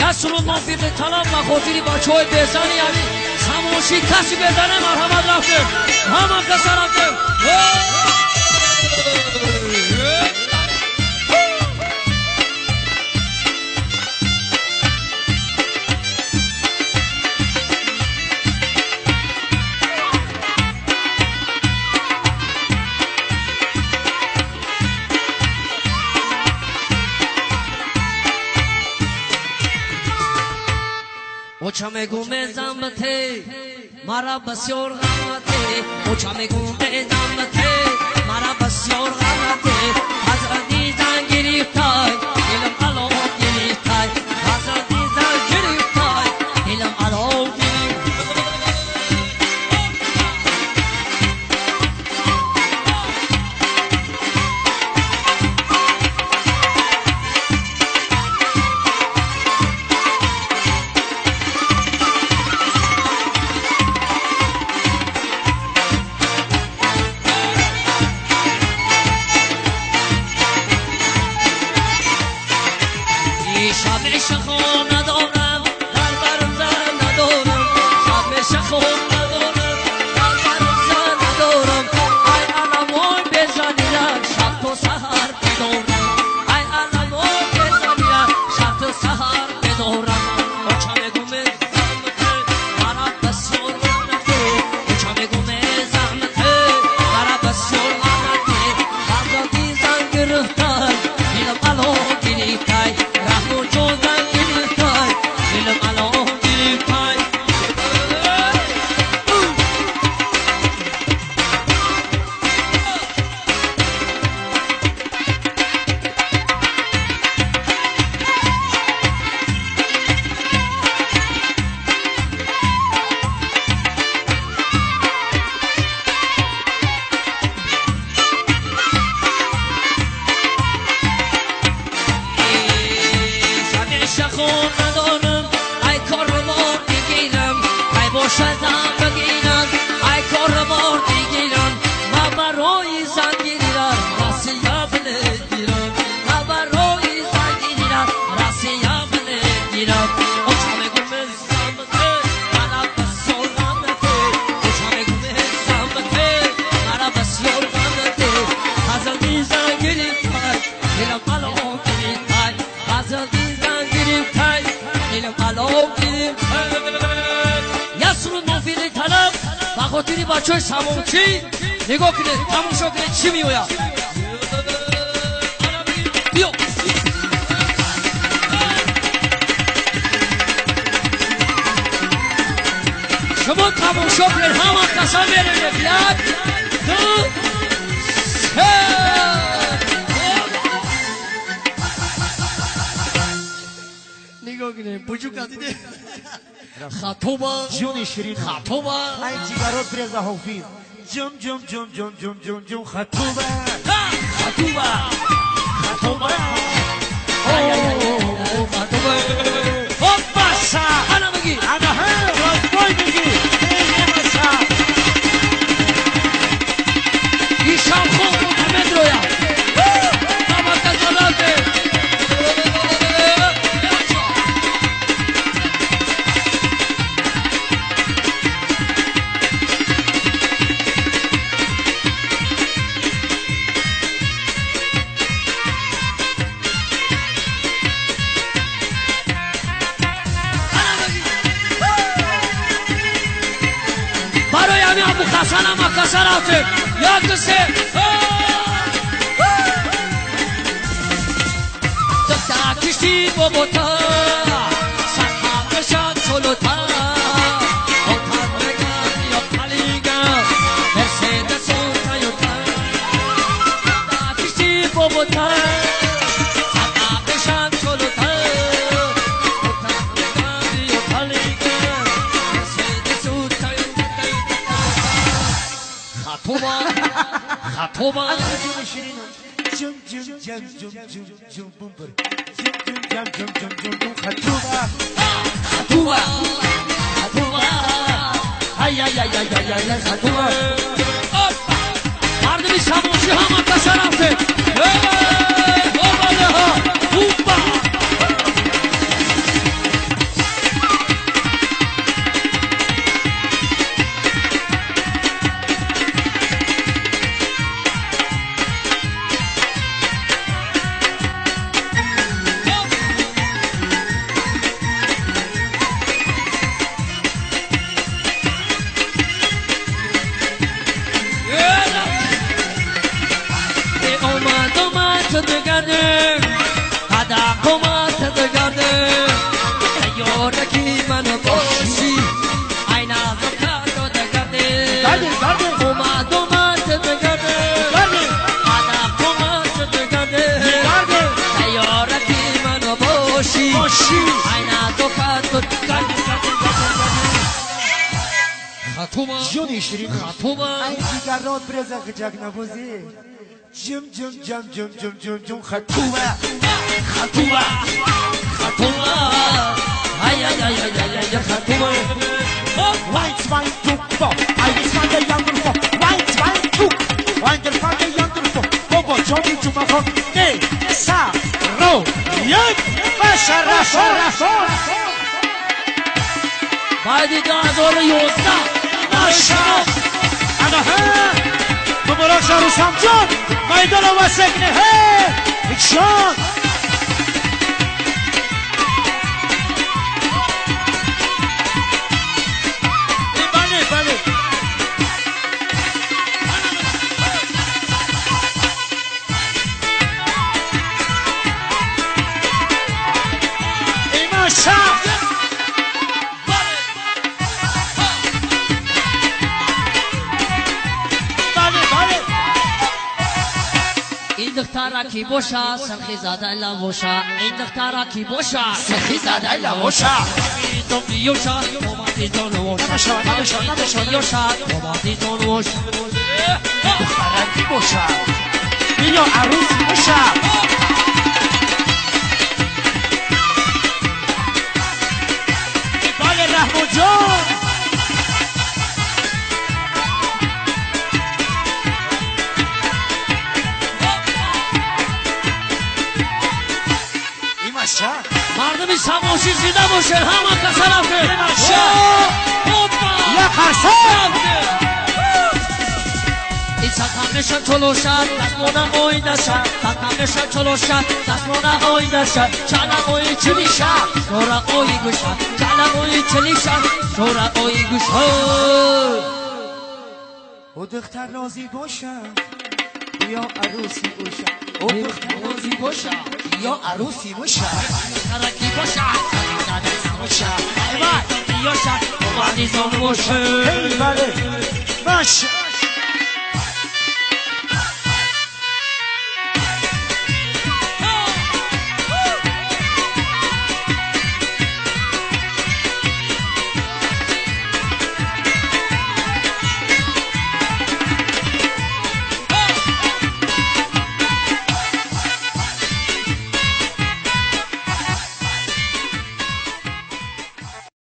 یسر المنفق طلب و خاطری بچه های بزنی یعنی خموشی کسی بزنه مرحمت رفته همه کسا رفته اوچامه گومه زمته مرا بسیار غمته اوچامه گومه زمته مرا بسیار غمته حضرتی زن گریفتای دلم علو گریفتای حضرتی زن گریفتای دلم علو گریفتای خاطری بچه سموچی نگاه کنه تماشا کنه چی میوید بیا شما تماشا کنه همه قسم برنه بیاد دو سه نگاه کنه بجو کتیده خطوبه جون شیرین خطوبه ای جیگرات برزا حافظ جم جم جم جم جم جم جم خطوبه خطوبه خطوبه خطوبه خب بسا انا بگی انا ها رازبای بگی بسا ایشان خوب محمد رویا نمت کسالاته حسن اما کسراته یا کسی دکتا کشتی با بوتا سرها کشان چلوتا اوتان بگم یا پلیگا مرسیدس و تایوتا دکتا کشتی با بوتا سرها کشان چلوتا اوتان بگم یا پلیگا مرسیدس و تایوتا خطوبه جون شیرین جم جم جم جم جم جم بومبر جم جم جم جم جم جم خطوبه خطوبه خطوبه ای ای ای ای ای خطوبه مردمی سموچی هم کسا رفته اوباله ها اوبا خطوبه جونی شیرین خطوبه این دیگرات برزا خجاک نبوزی جم جم جم جم جم جم جم خطوبه خطوبه خطوبه ای ای ای ای ای خطوبه White wine to go, I was found a younger for white wine to wine the found a younger for Bobo Johnny to my home, hey, sa, ro, yak, basha, rasho بعدی 2011 Masha, ana ha, Mubarak Shahrukh Samjan, Maidan wa sakne hai, Ikshon. این دخترا کی بوشا سرخی زاده لوشا این دخترا کی بوشا سرخی زاده لوشا تو یوشا اومدی تو نوشا نمشا یوشا اومدی تو نوشا دخترا کی بوشا بیا عروس بوشا بای رحمو جان مردمی سماشی زیده باشه همه کسا رفته یا خرسان این سکمشن چلو شد دستمونه آینده شد سکمشن چلو شد دستمونه آینده شد چاله آی چلی شد شورا آی گوشد چاله آی چلی شد شورا آی گوشد او دختر راضی باشه یا عروسی باشه او دختر راضی باشه یا عروسی باشه ترکی باشه باشه ایوان یوشد اومدی زن باشه هی بله باشه